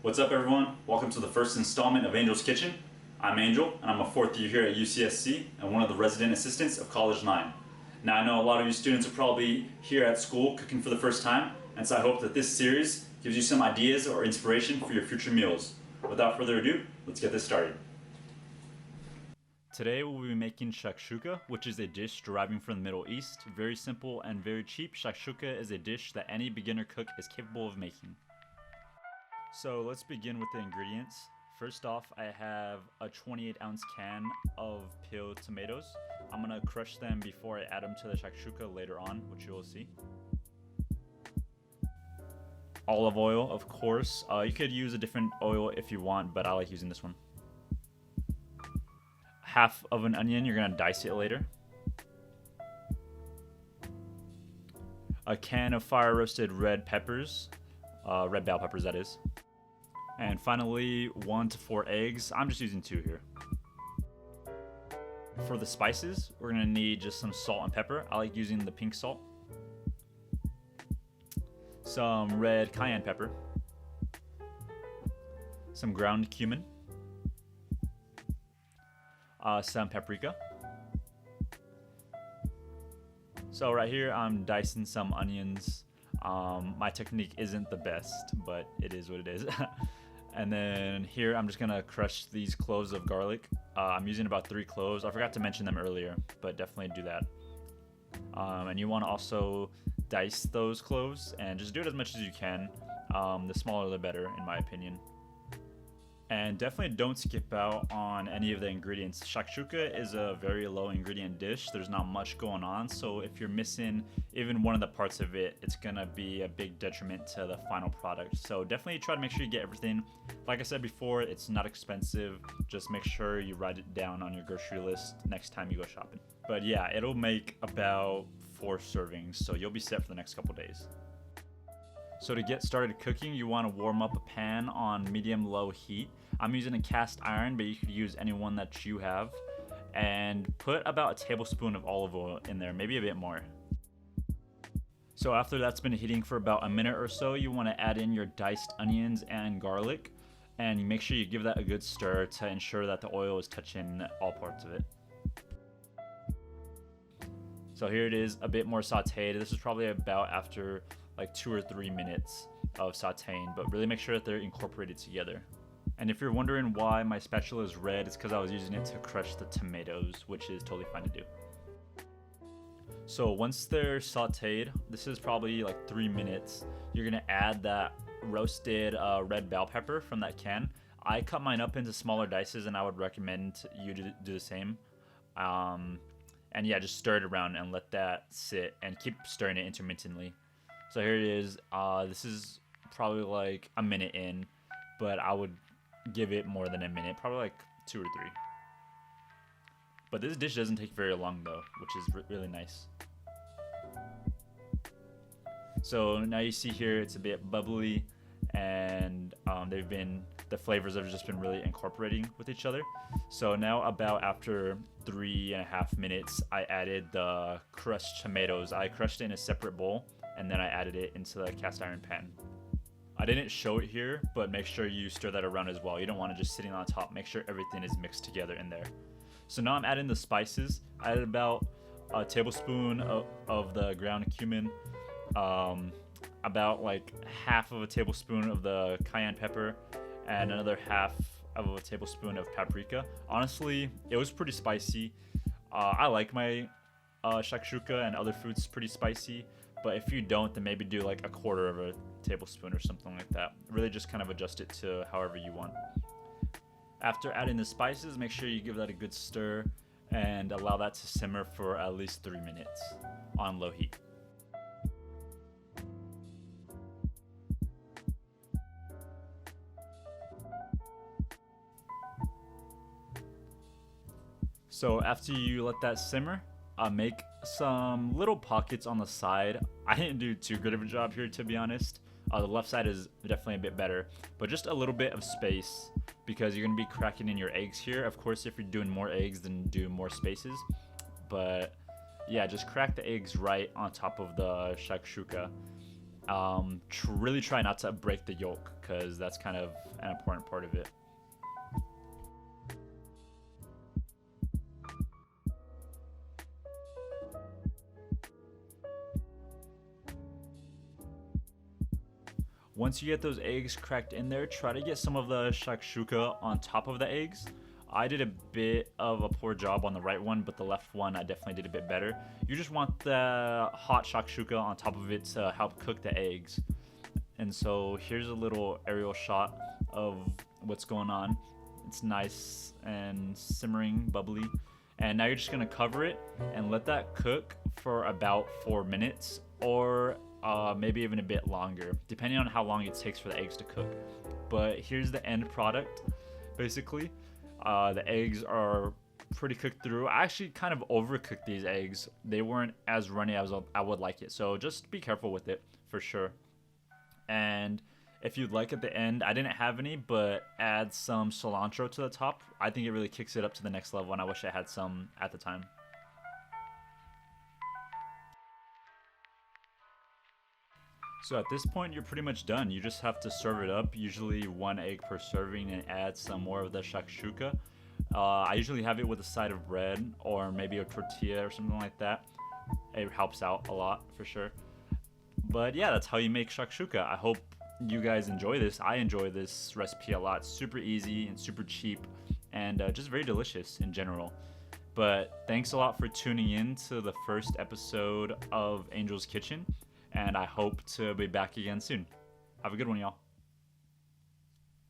What's up, everyone? Welcome to the first installment of Angel's Kitchen. I'm Angel, and I'm a fourth year here at UCSC and one of the resident assistants of College 9. Now, I know a lot of you students are probably here at school cooking for the first time, and so I hope that this series gives you some ideas or inspiration for your future meals. Without further ado, let's get this started. Today we'll be making Shakshouka, which is a dish deriving from the Middle East. Very simple and very cheap. Shakshouka is a dish that any beginner cook is capable of making. So let's begin with the ingredients. First off, I have a 28-ounce can of peeled tomatoes. I'm gonna crush them before I add them to the shakshuka later on, which you will see. Olive oil, of course. You could use a different oil if you want, but I like using this one. Half of an onion, you're gonna dice it later. A can of fire roasted red peppers, red bell peppers that is. And finally, 1 to 4 eggs. I'm just using 2 here. For the spices, we're gonna need just some salt and pepper. I like using the pink salt. Some red cayenne pepper. Some ground cumin. Some paprika. So right here, I'm dicing some onions. My technique isn't the best, but it is what it is. And then here I'm just gonna crush these cloves of garlic. I'm using about 3 cloves. I forgot to mention them earlier, but definitely do that. And you want to also dice those cloves and just do it as much as you can. The smaller the better, in my opinion. And definitely don't skip out on any of the ingredients. Shakshuka is a very low ingredient dish. There's not much going on, so if you're missing even one of the parts of it, it's gonna be a big detriment to the final product. So definitely try to make sure you get everything. Like I said before, it's not expensive. Just make sure you write it down on your grocery list next time you go shopping. But yeah, it'll make about 4 servings, so you'll be set for the next couple days. So to get started cooking, you want to warm up a pan on medium-low heat. I'm using a cast iron, but you could use any one that you have. And put about a tablespoon of olive oil in there, maybe a bit more. So after that's been heating for about a minute or so, you want to add in your diced onions and garlic. And you make sure you give that a good stir to ensure that the oil is touching all parts of it. So here it is, a bit more sauteed. This is probably about after like 2 or 3 minutes of sauteing, but really make sure that they're incorporated together. And if you're wondering why my spatula is red, it's because I was using it to crush the tomatoes, which is totally fine to do. So once they're sauteed, this is probably like 3 minutes, you're gonna add that roasted red bell pepper from that can. I cut mine up into smaller dices, and I would recommend you to do the same. And yeah, just stir it around and let that sit and keep stirring it intermittently. So here it is. This is probably like a minute in, but I would give it more than a minute, probably like 2 or 3. But this dish doesn't take very long though, which is really nice. So now you see here it's a bit bubbly, and the flavors have just been really incorporating with each other. So now about after 3.5 minutes, I added the crushed tomatoes. I crushed it in a separate bowl, and then I added it into the cast iron pan. I didn't show it here, but make sure you stir that around as well. You don't want it just sitting on top. Make sure everything is mixed together in there. So now I'm adding the spices. I added about a tablespoon of the ground cumin, about like half of a tablespoon of the cayenne pepper, and another half of a tablespoon of paprika. Honestly, it was pretty spicy. I like my shakshuka and other foods pretty spicy, but if you don't, then maybe do like 1/4 of a tablespoon or something like that. Really just kind of adjust it to however you want. After adding the spices, make sure you give that a good stir and allow that to simmer for at least 3 minutes on low heat. So after you let that simmer, make some little pockets on the side. I didn't do too good of a job here, to be honest. The left side is definitely a bit better, but just a little bit of space because you're gonna be cracking in your eggs here. Of course, if you're doing more eggs, then do more spaces. But yeah, just crack the eggs right on top of the shakshuka. Really try not to break the yolk because that's kind of an important part of it. Once you get those eggs cracked in there, try to get some of the shakshouka on top of the eggs. I did a bit of a poor job on the right one, but the left one I definitely did a bit better. You just want the hot shakshouka on top of it to help cook the eggs. And so here's a little aerial shot of what's going on. It's nice and simmering, bubbly. And now you're just gonna cover it and let that cook for about 4 minutes, or maybe even a bit longer, depending on how long it takes for the eggs to cook. But here's the end product, basically. The eggs are pretty cooked through. I actually kind of overcooked these eggs. They weren't as runny as I would like it, so just be careful with it for sure. And if you'd like at the end, I didn't have any, but add some cilantro to the top. I think it really kicks it up to the next level, and I wish I had some at the time. So at this point, you're pretty much done. You just have to serve it up, usually 1 egg per serving, and add some more of the shakshouka. I usually have it with a side of bread or maybe a tortilla or something like that. It helps out a lot for sure. But yeah, that's how you make shakshouka. I hope you guys enjoy this. I enjoy this recipe a lot. Super easy and super cheap, and just very delicious in general. But thanks a lot for tuning in to the first episode of Angel's Kitchen, and I hope to be back again soon. Have a good one, y'all.